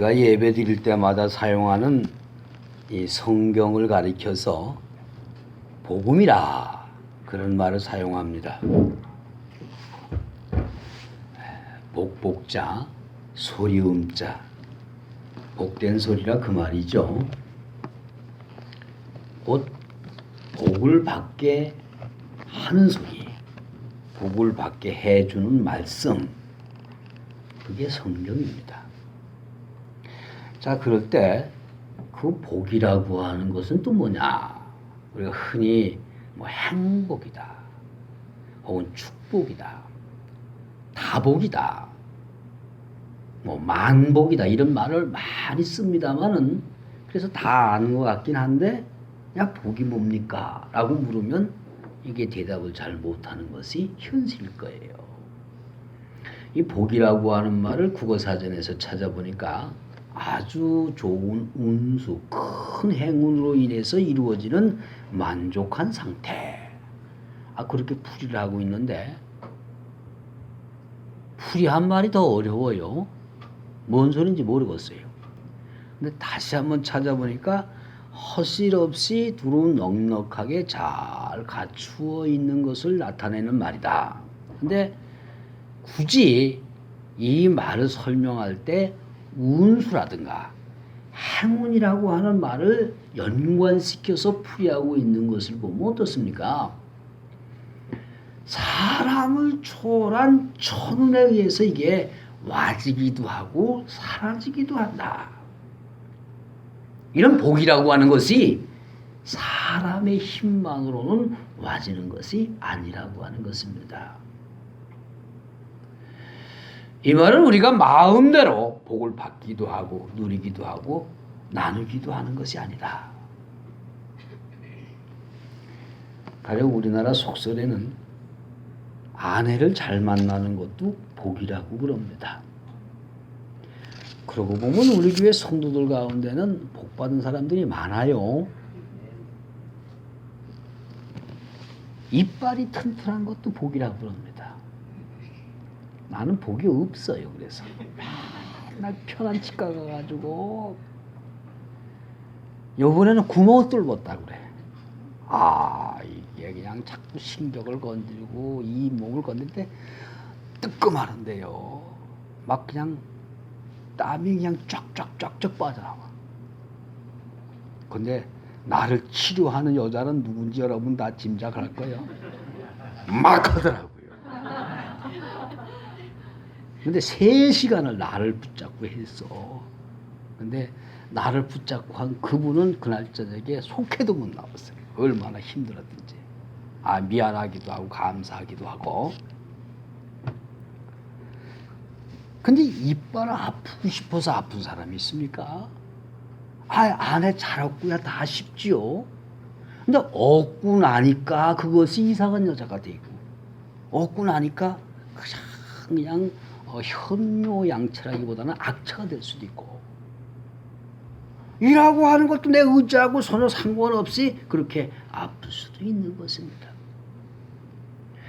우리가 예배 드릴 때마다 사용하는 이 성경을 가리켜서 복음이라 그런 말을 사용합니다. 복복자, 소리음자, 복된 소리라 그 말이죠. 곧 복을 받게 하는 소리, 복을 받게 해주는 말씀, 그게 성경입니다. 자, 그럴 때 그 복이라고 하는 것은 또 뭐냐? 우리가 흔히 뭐 행복이다, 혹은 축복이다, 다복이다, 뭐 만복이다 이런 말을 많이 씁니다만은 그래서 다 아는 것 같긴 한데 야 복이 뭡니까? 라고 물으면 이게 대답을 잘 못하는 것이 현실일 거예요. 이 복이라고 하는 말을 국어사전에서 찾아보니까 아주 좋은 운수, 큰 행운으로 인해서 이루어지는 만족한 상태. 그렇게 풀이를 하고 있는데 풀이한 말이 더 어려워요. 뭔 소리인지 모르겠어요. 근데 다시 한번 찾아보니까 허실 없이 두루 넉넉하게 잘 갖추어 있는 것을 나타내는 말이다. 근데 굳이 이 말을 설명할 때 운수라든가 행운이라고 하는 말을 연관시켜서 풀이하고 있는 것을 보면 어떻습니까? 사람을 초월한 천운에 의해서 이게 와지기도 하고 사라지기도 한다. 이런 복이라고 하는 것이 사람의 힘만으로는 와지는 것이 아니라고 하는 것입니다. 이 말은 우리가 마음대로 복을 받기도 하고 누리기도 하고 나누기도 하는 것이 아니다. 가령 우리나라 속설에는 아내를 잘 만나는 것도 복이라고 그럽니다. 그러고 보면 우리 교회 성도들 가운데는 복 받은 사람들이 많아요. 이빨이 튼튼한 것도 복이라고 그럽니다. 나는 복이 없어요. 그래서 맨날 편한 치과 가가지고 요번에는 구멍을 뚫었다 그래. 이게 그냥 자꾸 신경을 건드리고 이 목을 건들 때 뜨끔하는데요. 막 그냥 땀이 그냥 쫙쫙쫙쫙 빠져나와. 근데 나를 치료하는 여자는 누군지 여러분 다 짐작할 거예요. 막 하더라고요. 근데 3시간을 나를 붙잡고 했어. 근데 나를 붙잡고 한 그분은 그날 저녁에 속해도 못 나왔어요. 얼마나 힘들었든지. 미안하기도 하고 감사하기도 하고. 근데 이빨을 아프고 싶어서 아픈 사람이 있습니까? 안에 잘 없고야 다 쉽지요. 근데 없고 나니까 그것이 이상한 여자가 되고, 없고 나니까 그냥 현묘양처라기보다는 악처가 될 수도 있고, 이라고 하는 것도 내 의지하고 전혀 상관없이 그렇게 아플 수도 있는 것입니다.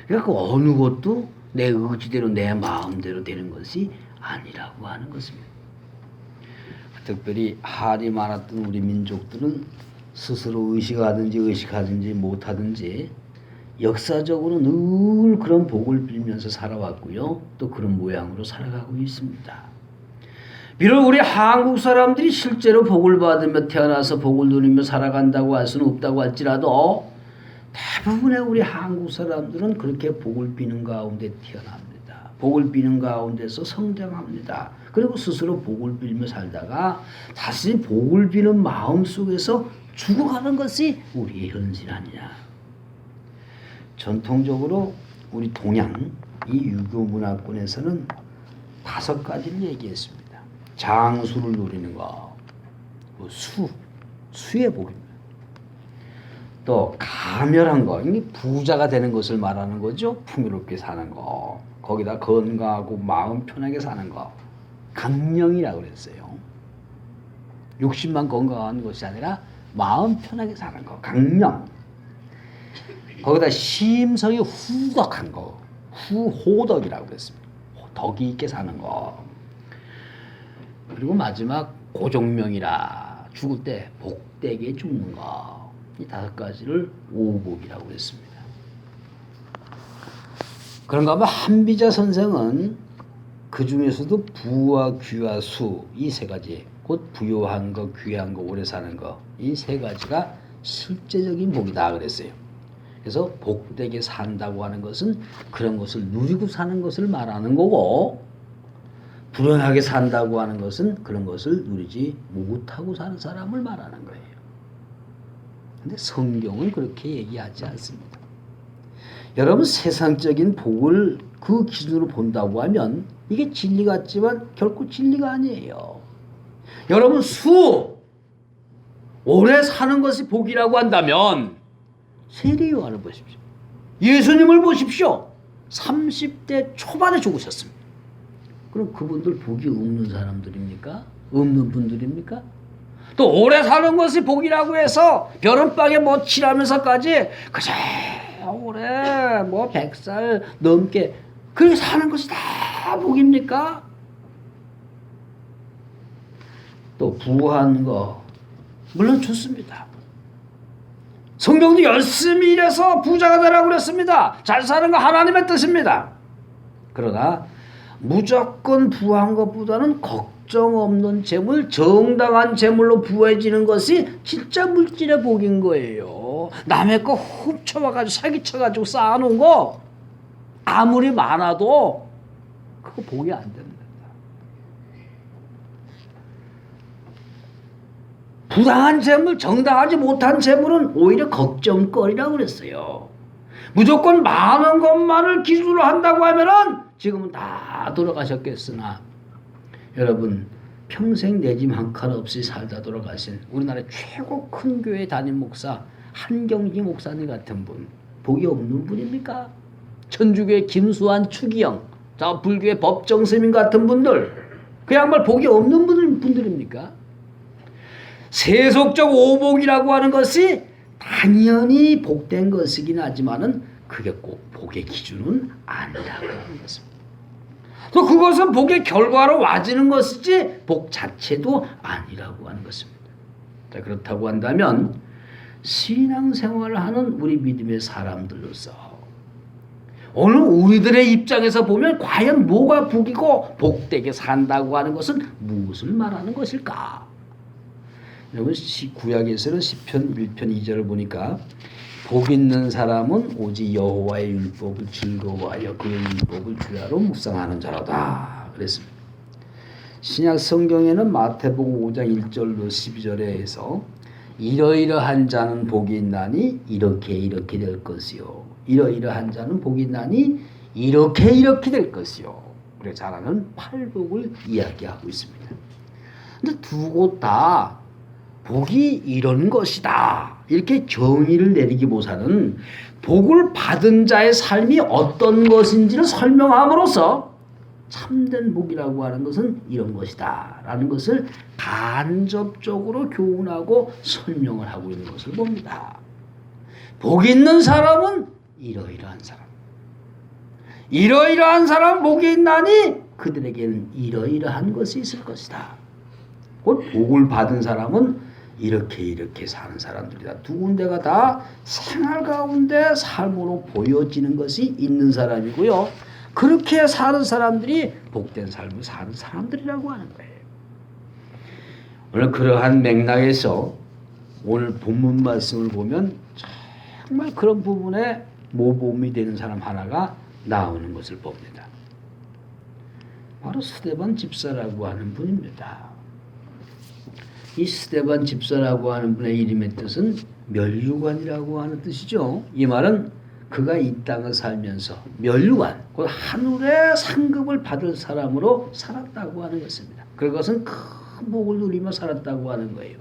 그러니까 어느 것도 내 의지대로 내 마음대로 되는 것이 아니라고 하는 것입니다. 특별히 할이 많았던 우리 민족들은 스스로 의식하든지 못하든지 역사적으로 늘 그런 복을 빌면서 살아왔고요. 또 그런 모양으로 살아가고 있습니다. 비록 우리 한국 사람들이 실제로 복을 받으며 태어나서 복을 누리며 살아간다고 할 수는 없다고 할지라도 대부분의 우리 한국 사람들은 그렇게 복을 비는 가운데 태어납니다. 복을 비는 가운데서 성장합니다. 그리고 스스로 복을 빌며 살다가 다시 복을 비는 마음 속에서 죽어가는 것이 우리의 현실 아니냐. 전통적으로 우리 동양 이 유교 문화권에서는 5가지를 얘기했습니다. 장수를 누리는 거, 수의 복입니다. 또 가멸한 거, 이게 부자가 되는 것을 말하는 거죠. 풍요롭게 사는 거, 거기다 건강하고 마음 편하게 사는 거, 강령이라고 그랬어요. 육신만 건강한 것이 아니라 마음 편하게 사는 거, 강령. 거기다 심성이 후덕한 거, 후호덕이라고 그랬습니다. 덕이 있게 사는 거. 그리고 마지막 고종명이라 죽을 때 복되게 죽는 거. 이 5가지를 오복이라고 했습니다. 그런가 하면 한비자 선생은 그 중에서도 부와 귀와 수 이 3가지, 곧 부유한 거, 귀한 거, 오래 사는 거, 이 3가지가 실제적인 복이다 그랬어요. 그래서 복되게 산다고 하는 것은 그런 것을 누리고 사는 것을 말하는 거고, 불행하게 산다고 하는 것은 그런 것을 누리지 못하고 사는 사람을 말하는 거예요. 근데 성경은 그렇게 얘기하지 않습니다. 여러분, 세상적인 복을 그 기준으로 본다고 하면 이게 진리 같지만 결코 진리가 아니에요. 여러분, 오래 사는 것이 복이라고 한다면 세례요한을 보십시오. 예수님을 보십시오. 30대 초반에 죽으셨습니다. 그럼 그분들 복이 없는 사람들입니까? 없는 분들입니까? 또 오래 사는 것이 복이라고 해서 벼른방에 뭐 칠하면서까지 그저 오래 100살 넘게 그렇게 사는 것이 다 복입니까? 또 부한 거 물론 좋습니다. 성경도 열심히 일해서 부자가 되라고 그랬습니다. 잘 사는 거 하나님의 뜻입니다. 그러나 무조건 부한 것보다는 걱정 없는 재물, 정당한 재물로 부해지는 것이 진짜 물질의 복인 거예요. 남의 거 훔쳐와가지고 사기쳐가지고 쌓아놓은 거 아무리 많아도 그거 복이 안 됩니다. 부당한 재물, 정당하지 못한 재물은 오히려 걱정거리라고 그랬어요. 무조건 많은 것만을 기준으로 한다고 하면은 지금은 다 돌아가셨겠으나 여러분 평생 내 집 한 칸 없이 살다 돌아가신 우리나라의 최고 큰 교회 담임 목사 한경지 목사님 같은 분 복이 없는 분입니까? 천주교의 김수환, 추기영, 불교의 법정스님 같은 분들 그 양말 복이 없는 분들입니까? 세속적 오복이라고 하는 것이 당연히 복된 것이긴 하지만은 그게 꼭 복의 기준은 아니라고 하는 것입니다. 또 그것은 복의 결과로 와지는 것이지 복 자체도 아니라고 하는 것입니다. 자, 그렇다고 한다면 신앙생활을 하는 우리 믿음의 사람들로서 오늘 우리들의 입장에서 보면 과연 뭐가 복이고 복되게 산다고 하는 것은 무엇을 말하는 것일까? 여러분 구약에서는 시편 1편 2절을 보니까 복 있는 사람은 오직 여호와의 율법을 즐거워하여 그의 율법을 주야로 묵상하는 자로다 그랬습니다. 신약 성경에는 마태복음 5장 1절로 12절에서 이러이러한 자는 복이 있나니 이렇게 될 것이요 이러이러한 자는 복이 있나니 이렇게 될 것이요 그래 잘하는 8복을 이야기하고 있습니다. 근데 두 곳 다 복이 이런 것이다 이렇게 정의를 내리기보다는 복을 받은 자의 삶이 어떤 것인지를 설명함으로써 참된 복이라고 하는 것은 이런 것이다 라는 것을 간접적으로 교훈하고 설명을 하고 있는 것을 봅니다. 복 있는 사람은 이러이러한 사람, 이러이러한 사람 복이 있나니 그들에게는 이러이러한 것이 있을 것이다. 곧 복을 받은 사람은 이렇게 사는 사람들이다. 두 군데가 다 생활 가운데 삶으로 보여지는 것이 있는 사람이고요. 그렇게 사는 사람들이 복된 삶을 사는 사람들이라고 하는 거예요. 오늘 그러한 맥락에서 오늘 본문 말씀을 보면 정말 그런 부분에 모범이 되는 사람 하나가 나오는 것을 봅니다. 바로 스데반 집사라고 하는 분입니다. 이 스데반 집사라고 하는 분의 이름의 뜻은 멸류관이라고 하는 뜻이죠. 이 말은 그가 이 땅을 살면서 멸류관, 곧 하늘의 상급을 받을 사람으로 살았다고 하는 것입니다. 그것은 큰 복을 누리며 살았다고 하는 거예요.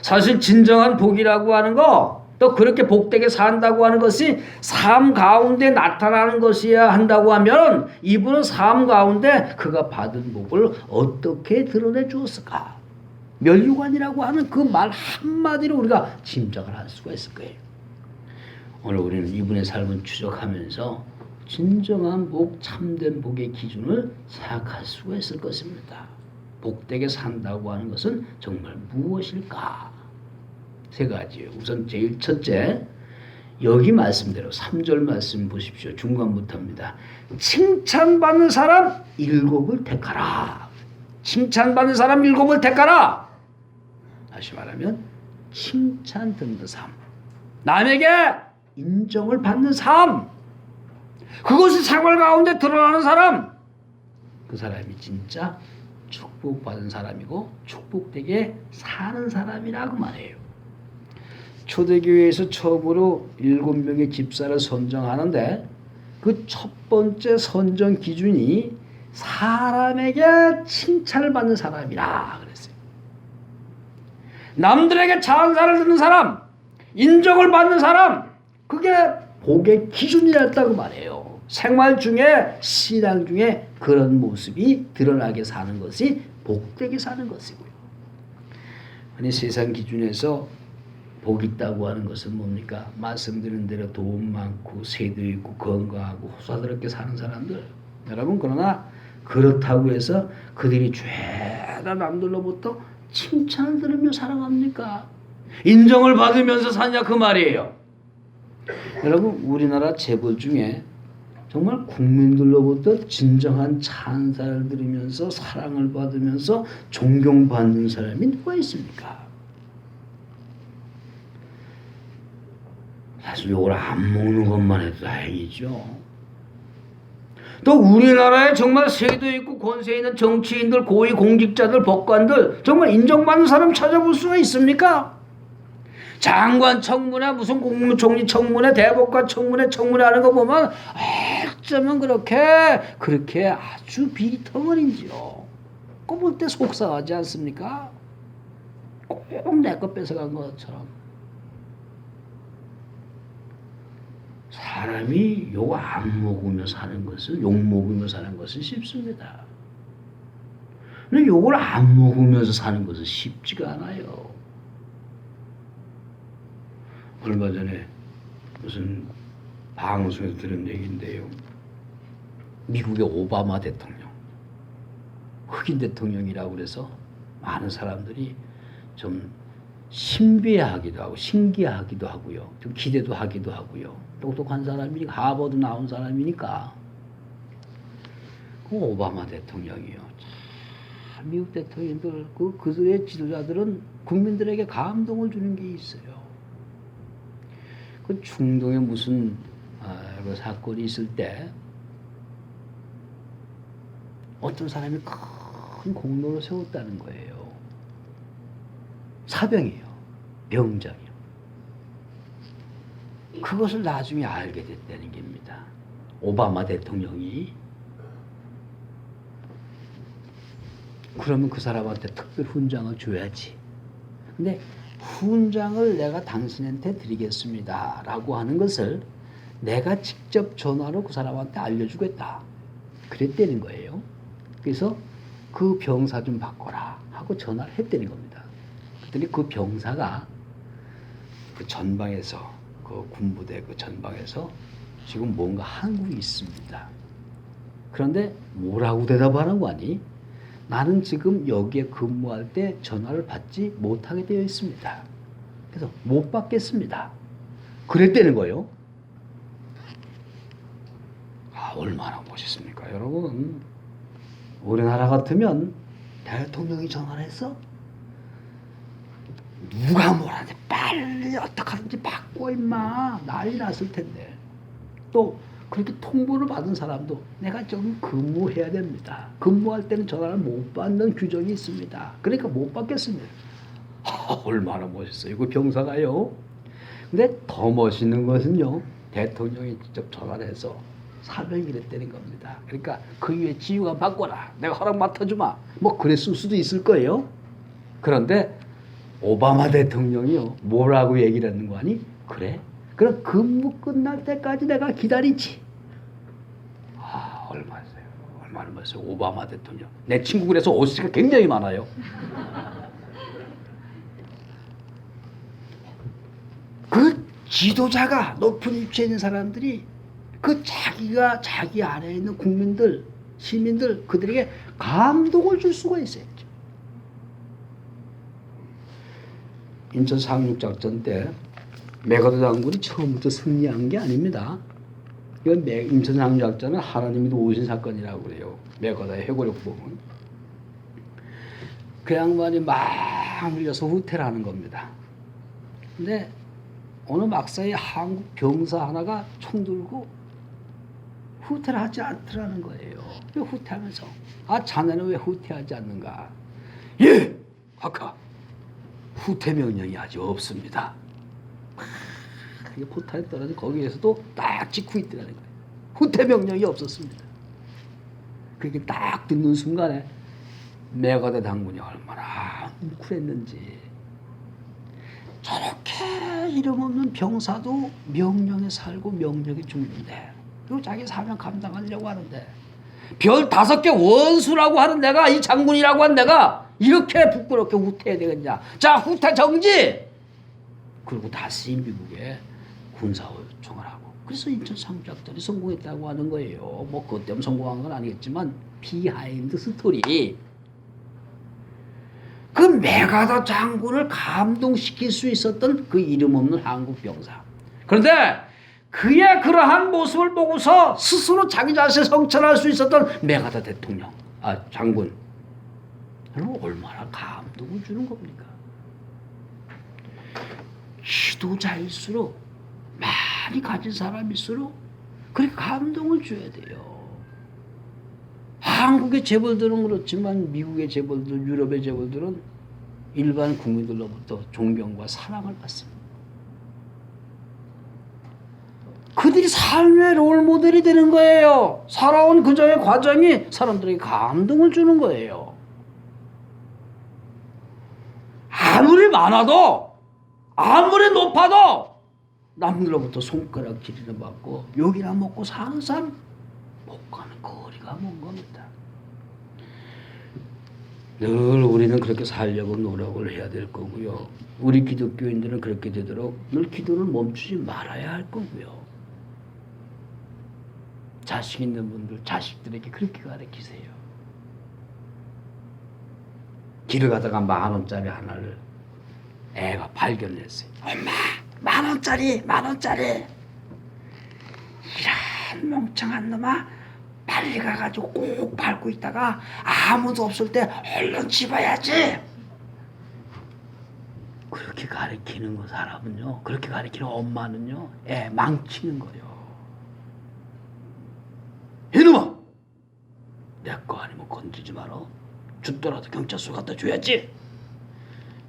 사실 진정한 복이라고 하는 거, 또 그렇게 복되게 산다고 하는 것이 삶 가운데 나타나는 것이어야 한다고 하면 이분은 삶 가운데 그가 받은 복을 어떻게 드러내 주었을까? 멸류관이라고 하는 그 말 한마디로 우리가 짐작을 할 수가 있을 거예요. 오늘 우리는 이분의 삶을 추적하면서 진정한 복, 참된 복의 기준을 생각할 수가 있을 것입니다. 복되게 산다고 하는 것은 정말 무엇일까? 세 가지예요. 우선 제일 첫째, 여기 말씀대로 3절 말씀 보십시오. 중간부터입니다. 칭찬받는 사람 7을 택하라. 칭찬받는 사람 7을 택하라. 다시 말하면 칭찬 듣는 삶, 남에게 인정을 받는 삶, 그것이 생활 가운데 드러나는 사람, 그 사람이 진짜 축복받은 사람이고 축복되게 사는 사람이라고 말해요. 초대교회에서 처음으로 7명의 집사를 선정하는데 그 첫 번째 선정 기준이 사람에게 칭찬을 받는 사람이라 그랬어요. 남들에게 찬사를 듣는 사람, 인정을 받는 사람, 그게 복의 기준이었다고 말해요. 생활 중에, 신앙 중에 그런 모습이 드러나게 사는 것이 복되게 사는 것이고요. 아니, 세상 기준에서 복 있다고 하는 것은 뭡니까? 말씀드린 대로 돈 많고 세도 있고 건강하고 호사스럽게 사는 사람들. 여러분, 그러나 그렇다고 해서 그들이 죄다 남들로부터 칭찬을 들으며 살아갑니까? 인정을 받으면서 사냐 그 말이에요. 여러분, 우리나라 재벌 중에 정말 국민들로부터 진정한 찬사를 들으면서 사랑을 받으면서 존경받는 사람이 누가 있습니까? 사실 이걸 안 먹는 것만 해도 다행이죠. 또 우리나라에 정말 세도 있고 권세 있는 정치인들, 고위 공직자들, 법관들 정말 인정받는 사람 찾아볼 수가 있습니까? 장관 청문회, 무슨 국무총리 청문회, 대법관 청문회 하는 거 보면 어쩌면 그렇게 아주 비리터거리지요. 그거 볼 때 속상하지 않습니까? 꼭 내 거 뺏어간 것처럼. 사람이 욕 안 먹으며 사는 것은, 욕 먹으며 사는 것은 쉽습니다. 근데 욕을 안 먹으면서 사는 것은 쉽지가 않아요. 얼마 전에 무슨 방송에서 들은 얘기인데요. 미국의 오바마 대통령, 흑인 대통령이라고 그래서 많은 사람들이 좀 신비하기도 하고 신기하기도 하고요. 좀 기대도 하기도 하고요. 똑똑한 사람이 하버드 나온 사람이니까. 그 오바마 대통령이요. 참 미국 대통령들 그들의 지도자들은 국민들에게 감동을 주는 게 있어요. 그 중동에 무슨 그 사건이 있을 때 어떤 사람이 큰 공로를 세웠다는 거예요. 사병이에요. 병장이요. 그것을 나중에 알게 됐다는 겁니다. 오바마 대통령이. 그러면 그 사람한테 특별 훈장을 줘야지. 근데 훈장을 내가 당신한테 드리겠습니다 라고 하는 것을 내가 직접 전화로 그 사람한테 알려주겠다. 그랬다는 거예요. 그래서 그 병사 좀 바꿔라 하고 전화를 했다는 겁니다. 그랬더니 그 병사가 그 전방에서, 그 군부대 그 전방에서 지금 뭔가 한국이 있습니다. 그런데 뭐라고 대답하는 거 아니? 나는 지금 여기에 근무할 때 전화를 받지 못하게 되어 있습니다. 그래서 못 받겠습니다. 그랬다는 거예요. 얼마나 멋있습니까, 여러분? 우리나라 같으면 대통령이 전화를 해서 누가 뭐라는데 빨리 어떡하든지 바꿔 임마, 난리 났을 텐데. 또 그렇게 통보를 받은 사람도 내가 좀 근무해야 됩니다. 근무할 때는 전화를 못 받는 규정이 있습니다. 그러니까 못 받겠습니다. 얼마나 멋있어요. 그 병사가요. 근데 더 멋있는 것은요, 대통령이 직접 전화를 해서 사명이 됐다는 겁니다. 그러니까 그 위에 지휘관 바꿔라, 내가 허락 맡아주마, 뭐 그랬을 수도 있을 거예요. 그런데 오바마 대통령이요, 뭐라고 얘기를 하는 거 아니? 그래? 그럼 근무 끝날 때까지 내가 기다리지. 얼마나 멋있어요. 오바마 대통령. 내 친구 그래서 오스가 굉장히 많아요. 그 지도자가 높은 위치에 있는 사람들이 그 자기 안에 있는 국민들, 시민들, 그들에게 감동을 줄 수가 있어요. 인천 상륙작전 때 메가더 장군이 처음부터 승리한 게 아닙니다. 이건 인천 상륙작전은 하나님이 도우신 사건이라고 그래요. 메가더의 해고력 부분. 그 양반이 막 밀려서 후퇴를 하는 겁니다. 근데 어느 막사에 한국 병사 하나가 총 들고 후퇴를 하지 않더라는 거예요. 후퇴하면서 자네는 왜 후퇴하지 않는가? 예! 아까 후퇴 명령이 아직 없습니다. 이게 포탄이 떨어진 거기에서도 딱 찍고 있더라는 거예요. 후퇴 명령이 없었습니다. 그게 딱 듣는 순간에 메가더 장군이 얼마나 뭉클했는지. 저렇게 이름 없는 병사도 명령에 살고 명령에 죽는데, 그리고 자기 사명 감당하려고 하는데, 별 5개 원수라고 하는 내가, 이 장군이라고 한 내가 이렇게 부끄럽게 후퇴해야 되겠냐? 자, 후퇴 정지! 그리고 다시 미국에 군사 요청을 하고, 그래서 인천 상륙작전이 성공했다고 하는 거예요. 뭐 그것 때문에 성공한 건 아니겠지만 비하인드 스토리. 그 메가더 장군을 감동시킬 수 있었던 그 이름 없는 한국 병사. 그런데 그의 그러한 모습을 보고서 스스로 자기 자신을 성찰할 수 있었던 메가더 대통령, 장군. 얼마나 감동을 주는 겁니까? 지도자일수록, 많이 가진 사람일수록 그렇게 감동을 줘야 돼요. 한국의 재벌들은 그렇지만 미국의 재벌들, 유럽의 재벌들은 일반 국민들로부터 존경과 사랑을 받습니다. 그들이 삶의 롤모델이 되는 거예요. 살아온 그저의 과정이 사람들에게 감동을 주는 거예요. 아무리 많아도, 아무리 높아도 남들로부터 손가락 지리는 받고 욕이나 먹고 사는 삶, 못 가는 거리가 먼 겁니다. 늘 우리는 그렇게 살려고 노력을 해야 될 거고요. 우리 기독교인들은 그렇게 되도록 늘 기도를 멈추지 말아야 할 거고요. 자식 있는 분들, 자식들에게 그렇게 가르치세요. 길을 가다가 10,000원짜리 하나를 애가 발견했어요. 엄마, 10,000원짜리, 10,000원짜리. 이런 멍청한 놈아, 빨리 가가지고 꼭 밟고 있다가 아무도 없을 때 얼른 집어야지. 그렇게 가르치는 거 사람은요, 그렇게 가르치는 엄마는요, 애 망치는 거예요. 이놈아, 내 거 아니면 건드리지 마라. 죽더라도 경찰서 갖다 줘야지.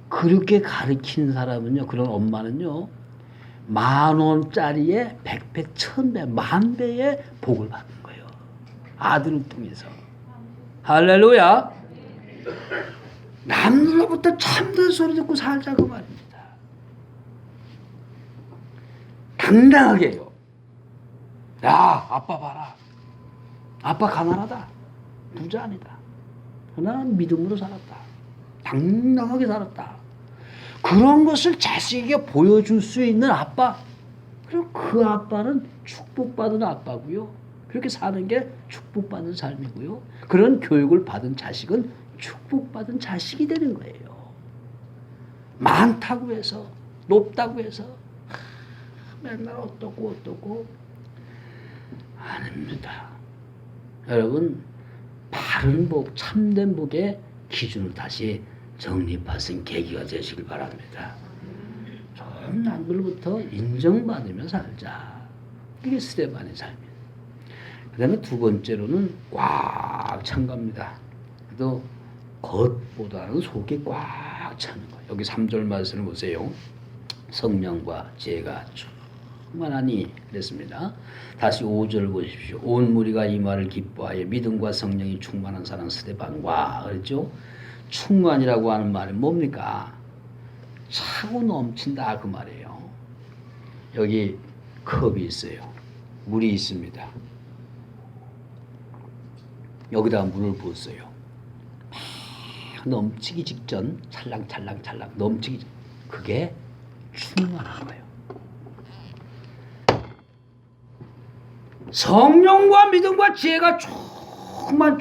그렇게 가르치는 사람은요, 그런 엄마는요, 10,000원짜리에 100배, 1000배, 10,000배의 복을 받는 거예요. 아들을 통해서. 할렐루야. 남들로부터 참된 소리 듣고 살자고 말입니다. 당당하게요. 야, 아빠 봐라. 아빠 가난하다. 부자 아니다. 그러나 믿음으로 살았다. 당당하게 살았다. 그런 것을 자식에게 보여줄 수 있는 아빠. 그리고 그 아빠는 축복받은 아빠고요. 그렇게 사는 게 축복받은 삶이고요. 그런 교육을 받은 자식은 축복받은 자식이 되는 거예요. 많다고 해서, 높다고 해서 맨날 어떻고 아닙니다. 여러분, 바른 복, 참된 복의 기준을 다시 정립하신 계기가 되시길 바랍니다. 좀 남들로부터 인정받으며 살자. 이게 스테반의 삶이에요. 그 다음에 두 번째로는 꽉 찬 겁니다. 그래도 겉보다는 속이 꽉 차는 거예요. 여기 3절 말씀을 보세요. 성령과 지혜가 충만하니 그랬습니다. 다시 5절을 보십시오. 온 무리가 이 말을 기뻐하여 믿음과 성령이 충만한 사람 스데반과 그랬죠. 충만이라고 하는 말은 뭡니까? 차고 넘친다 그 말이에요. 여기 컵이 있어요. 물이 있습니다. 여기다가 물을 부었어요. 막 넘치기 직전 찰랑찰랑 넘치기 전 그게 충만한 거예요. 성령과 믿음과 지혜가 충만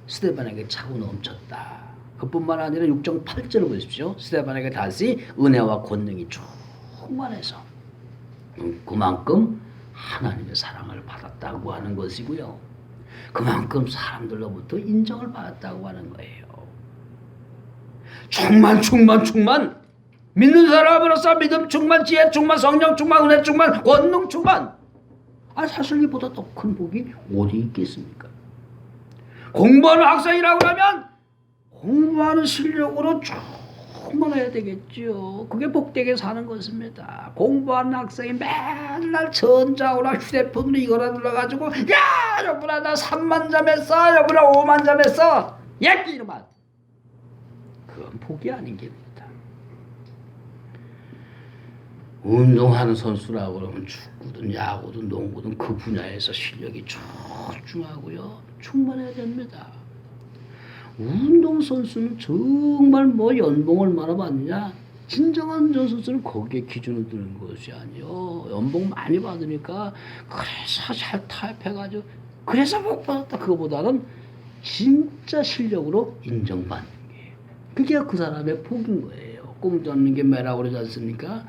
스데반에게 차고 넘쳤다. 그뿐만 아니라 6장 8절을 보십시오. 스데반에게 다시 은혜와 권능이 충만해서 그만큼 하나님의 사랑을 받았다고 하는 것이고요. 그만큼 사람들로부터 인정을 받았다고 하는 거예요. 충만 믿는 사람으로서 믿음 충만, 지혜 충만, 성령 충만, 은혜 충만, 권능 충만. 사실 이보다 더 큰 복이 어디 있겠습니까? 공부하는 학생이라고 하면 공부하는 실력으로 충만해야 되겠죠. 그게 복되게 사는 것입니다. 공부하는 학생이 맨날 전자오라 휴대폰으로 이거나 눌러가지고 야 여보라 나 3만 점 했어, 여보라 5만 점 했어, 예끼 이놈아. 그건 복이 아닌 겁니다. 운동하는 선수라고 그러면 축구든 야구든 농구든 그 분야에서 실력이 출중하고요. 충만해야 됩니다. 운동선수는 정말 뭐 연봉 얼마나 받느냐? 진정한 선수는 거기에 기준을 두는 것이 아니요. 연봉 많이 받으니까 그래서 잘 타협해가지고 그래서 복 받았다. 그거보다는 진짜 실력으로 인정받는 게 그게 그 사람의 복인 거예요. 꿈꾸는 게 매라고 그러지 않습니까?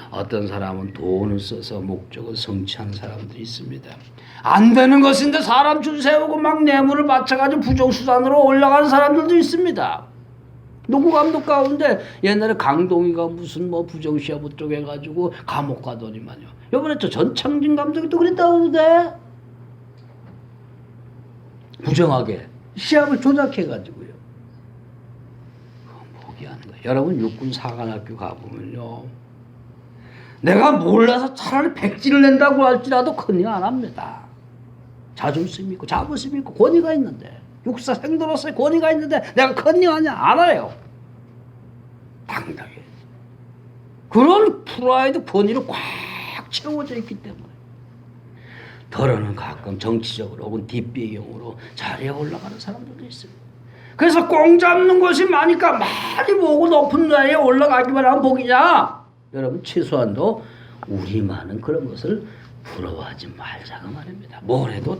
어떤 사람은 돈을 써서 목적을 성취하는 사람들이 있습니다. 안 되는 것인데 사람 줄 세우고 막 뇌물을 맞춰가지고 부정수단으로 올라가는 사람들도 있습니다. 농구 감독 가운데 옛날에 강동희가 무슨 뭐 부정시합 쪽 해가지고 감옥 가더니만요. 이번에 저 전창진 감독이 또 그랬다고 그러대. 부정하게 시합을 조작해가지고요. 여러분 육군 사관학교 가보면요, 내가 몰라서 차라리 백지를 낸다고 할지라도 컨닝 안 합니다. 자존심 있고 자부심 있고 권위가 있는데, 육사 생도로서의 권위가 있는데 내가 컨닝하냐? 안 해요. 당당해. 그런 프라이드 권위로 꽉 채워져 있기 때문에 더러는 가끔 정치적으로 혹은 뒷배경으로 자리에 올라가는 사람들도 있습니다. 그래서 꽁 잡는 것이 많으니까 많이 보고 높은 나이에 올라가기만 하면 복이냐? 여러분 최소한도 우리만은 그런 것을 부러워하지 말자고 말입니다. 뭘 해도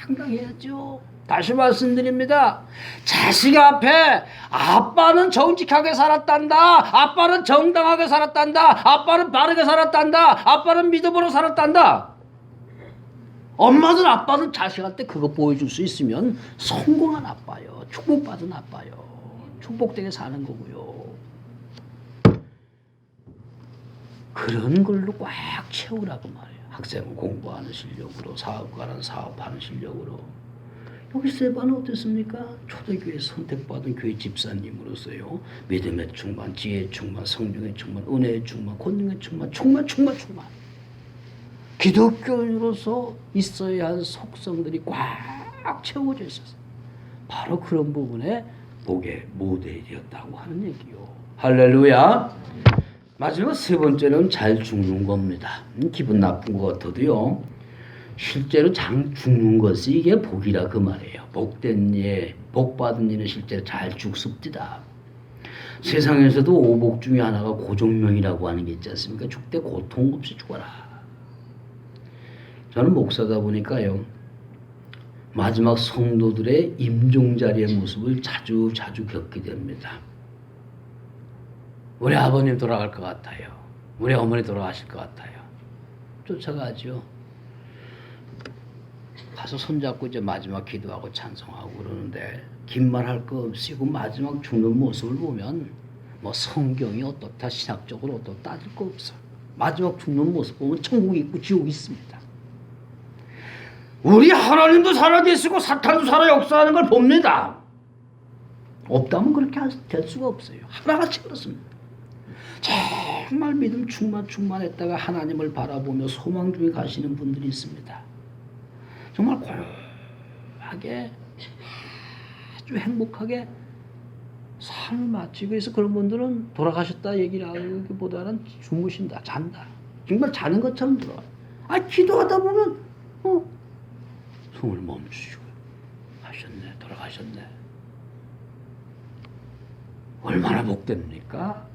당당해야죠. 다시 말씀드립니다. 자식 앞에 아빠는 정직하게 살았단다, 아빠는 정당하게 살았단다, 아빠는 바르게 살았단다, 아빠는 믿음으로 살았단다. 엄마든 아빠든 자식한테 그거 보여줄 수 있으면 성공한 아빠요. 축복받은 아빠요. 축복되게 사는 거고요. 그런 걸로 꽉 채우라고 말이에요. 학생은 공부하는 실력으로, 사업가는 사업하는 실력으로. 여기 세바는 어땠습니까? 초대교회 선택받은 교회 집사님으로서요. 믿음의 충만, 지혜의 충만, 성령의 충만, 은혜의 충만, 권능의 충만, 충만. 기독교인으로서 있어야 할 속성들이 꽉 채워져 있었어요. 바로 그런 부분에 복의 모델이었다고 하는 얘기요. 할렐루야. 마지막 세 번째는 잘 죽는 겁니다. 기분 나쁜 것 같아도요, 실제로 잘 죽는 것이 이게 복이라 그 말이에요. 복된 예, 복받은 일은 실제로 잘 죽습니다. 세상에서도 오복 중에 하나가 고종명이라고 하는 게 있지 않습니까? 죽되 고통 없이 죽어라. 저는 목사다 보니까요, 마지막 성도들의 임종자리의 모습을 자주 겪게 됩니다. 우리 아버님 돌아갈 것 같아요. 우리 어머니 돌아가실 것 같아요. 쫓아가죠. 가서 손잡고 이제 마지막 기도하고 찬송하고 그러는데 긴 말 할 거 없이 그 마지막 죽는 모습을 보면 뭐 성경이 어떻다, 신학적으로 어떻다 따질 거 없어. 마지막 죽는 모습 보면 천국이 있고 지옥이 있습니다. 우리 하나님도 살아계시고 사탄도 살아 역사하는 걸 봅니다. 없다면 그렇게 될 수가 없어요. 하나같이 그렇습니다. 정말 믿음 충만했다가 하나님을 바라보며 소망 중에 가시는 분들이 있습니다. 정말 고요하게 아주 행복하게 삶을 마치고 해서 그런 분들은 돌아가셨다 얘기를 하기보다는 주무신다, 잔다. 정말 자는 것처럼 들어와요. 기도하다 보면 숨을 멈추시고 하셨네, 돌아가셨네. 얼마나 복됩니까?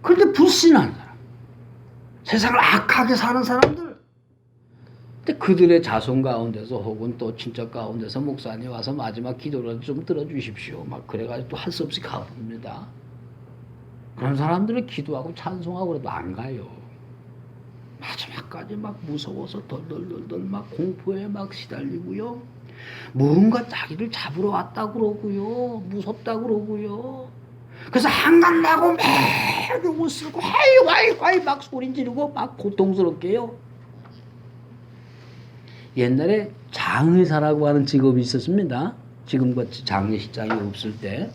그런데 불신한 사람, 세상을 악하게 사는 사람들, 근데 그들의 자손 가운데서 혹은 또 친척 가운데서 목사님 와서 마지막 기도를 좀 들어주십시오. 막 그래가지고 또 할 수 없이 가봅니다. 그런 사람들은 기도하고 찬송하고 그래도 안 가요. 마지막까지 막 무서워서 덜덜덜덜 막 공포에 막 시달리고요. 뭔가 자기를 잡으러 왔다 그러고요. 무섭다 그러고요. 그래서 안 간다고 매일 옷 쓰고 화이 막 소리 지르고 막 고통스럽게요. 옛날에 장의사라고 하는 직업이 있었습니다. 지금같이 장례식장이 없을 때.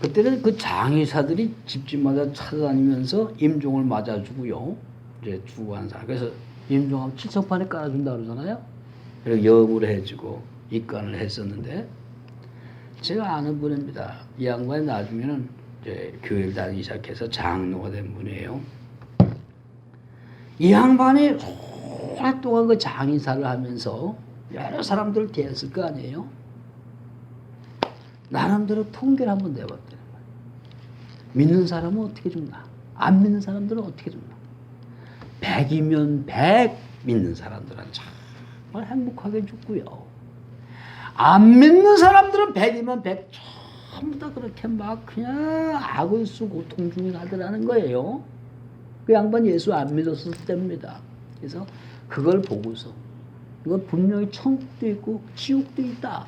그때는 그 장의사들이 집집마다 찾아다니면서 임종을 맞아주고요. 이제 주고 하는 사람. 그래서 임종하면 칠성판에 깔아준다 그러잖아요. 그리고 염을 해주고 입관을 했었는데, 제가 아는 분입니다. 이 양반이 나중에는 이제 교회를 다니기 시작해서 장로가 된 분이에요. 이 양반이 오랫동안 그 장의사를 하면서 여러 사람들을 대했을 거 아니에요. 나름대로 통계를 한번 내봤대요. 믿는 사람은 어떻게 죽나? 안 믿는 사람들은 어떻게 죽나? 100이면 100 믿는 사람들은 정말 행복하게 죽고요. 안 믿는 사람들은 100이면 100 전부 다 그렇게 막 그냥 악을 쓰고 고통 중에 가더라는 거예요. 그 양반 예수 안 믿었을 때입니다. 그래서 그걸 보고서 이건 분명히 천국도 있고 지옥도 있다.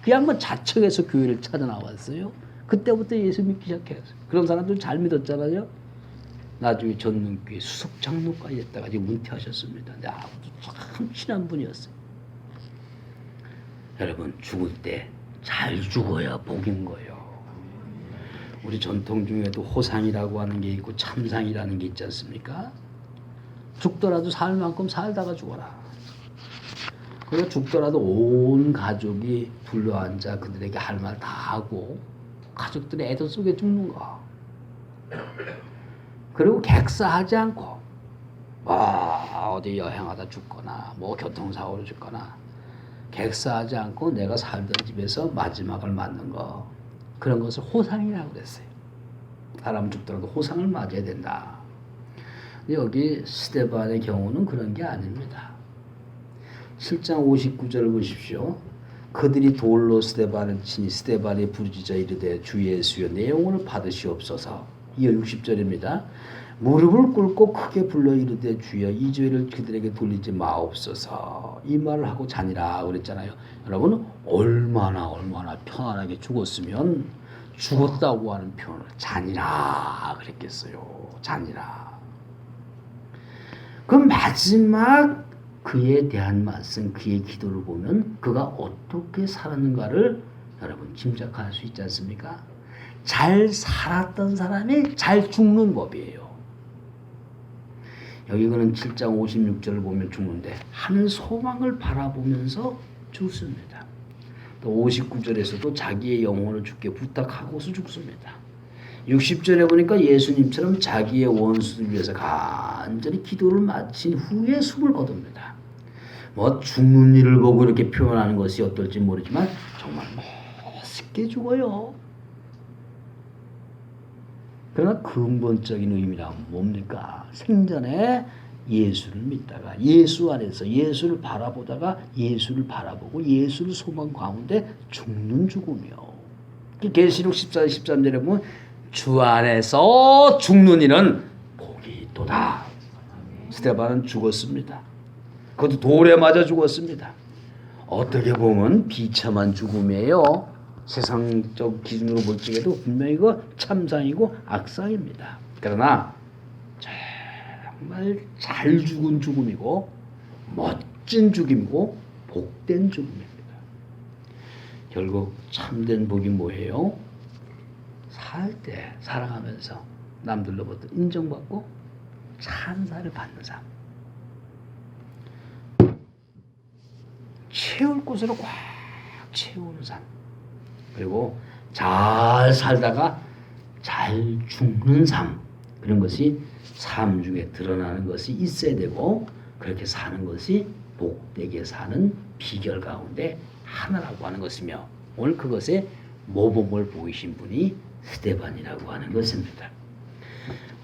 그 양반 자청해서 교회를 찾아 나왔어요. 그때부터 예수 믿기 시작했어요. 그런 사람들 잘 믿었잖아요. 나중에 전능교회 수석장로까지 했다가 지금 은퇴하셨습니다. 나하고도 참 친한 분이었어요. 여러분, 죽을 때 잘 죽어야 복인 거예요. 우리 전통 중에도 호상이라고 하는 게 있고 참상이라는 게 있지 않습니까? 죽더라도 살 만큼 살다가 죽어라. 그리고 죽더라도 온 가족이 둘러앉아 그들에게 할 말 다 하고 가족들의 애도 속에 죽는 거. 그리고 객사하지 않고 어디 여행하다 죽거나 뭐 교통사고로 죽거나 객사하지 않고 내가 살던 집에서 마지막을 맞는 거, 그런 것을 호상이라고 그랬어요. 사람 죽더라도 호상을 맞아야 된다. 근데 여기 스데반의 경우는 그런 게 아닙니다. 7장 59절을 보십시오. 그들이 돌로 스데반을 치니 스데반이 부르짖어 이르되 주 예수여 내 영혼을 받으시옵소서. 이어 60절입니다. 무릎을 꿇고 크게 불러 이르되 주여 이 죄를 그들에게 돌리지 마옵소서. 이 말을 하고 자니라 그랬잖아요. 여러분, 얼마나 편안하게 죽었으면 죽었다고 하는 표현을 자니라 그랬겠어요. 자니라. 그 마지막 그에 대한 말씀, 그의 기도를 보면 그가 어떻게 살았는가를 여러분 짐작할 수 있지 않습니까? 잘 살았던 사람이 잘 죽는 법이에요. 여기 그는 7장 56절을 보면 죽는데 하늘 소망을 바라보면서 죽습니다. 또 59절에서도 자기의 영혼을 주께 부탁하고서 죽습니다. 60절에 보니까 예수님처럼 자기의 원수를 위해서 간절히 기도를 마친 후에 숨을 거둡니다. 뭐 죽는 일을 보고 이렇게 표현하는 것이 어떨지 모르지만 정말 멋있게 죽어요. 그러나 근본적인 의미란 뭡니까? 생전에 예수를 믿다가 예수 안에서 예수를 바라보다가 예수를 바라보고 예수를 소망 가운데 죽는 죽음이요. 계시록 14, 13절에 보면 주 안에서 죽는 이는 복이 있도다. 스데반은 죽었습니다. 그것도 돌에 맞아 죽었습니다. 어떻게 보면 비참한 죽음이에요. 세상적 기준으로 볼 적에도 분명히 이거 참상이고 악상입니다. 그러나 정말 잘 죽은 죽음이고 멋진 죽음이고 복된 죽음입니다. 결국 참된 복이 뭐예요? 살 때 살아가면서 남들로부터 인정받고 찬사를 받는 삶. 채울 곳으로 꽉 채우는 삶. 그리고 잘 살다가 잘 죽는 삶. 그런 것이 삶 중에 드러나는 것이 있어야 되고 그렇게 사는 것이 복되게 사는 비결 가운데 하나라고 하는 것이며 오늘 그것의 모범을 보이신 분이 스데반이라고 하는 것입니다.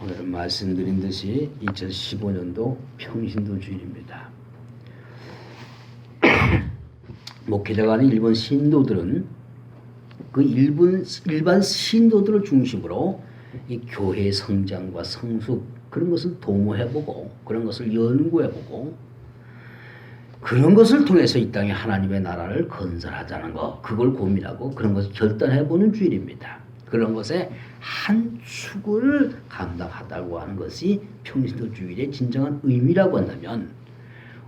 오늘은 말씀드린 듯이 2015년도 평신도 주일입니다. 목회자가 아닌 일본 신도들은 그 일반 신도들을 중심으로 이 교회의 성장과 성숙 그런 것을 도모해보고 그런 것을 연구해보고 그런 것을 통해서 이 땅에 하나님의 나라를 건설하자는 것 그걸 고민하고 그런 것을 결단해보는 주일입니다. 그런 것에 한 축을 감당하다고 하는 것이 평신도 주일의 진정한 의미라고 한다면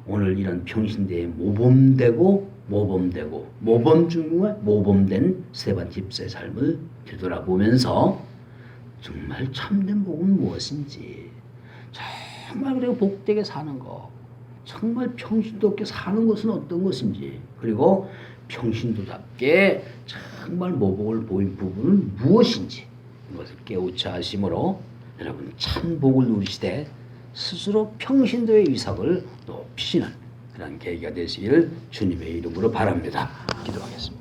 오늘 이런 평신도에 모범 중에 모범된 스데반 집사의 삶을 되돌아보면서 정말 참된 복은 무엇인지 정말 그래 복되게 사는 것 정말 평신도롭게 사는 것은 어떤 것인지 그리고 평신도답게 정말 모복을 보인 부분은 무엇인지 이것을 깨우쳐 하심으로 여러분 참 복을 누리시되 스스로 평신도의 위상을 높이시는 그런 계기가 되시기를 주님의 이름으로 바랍니다. 기도하겠습니다.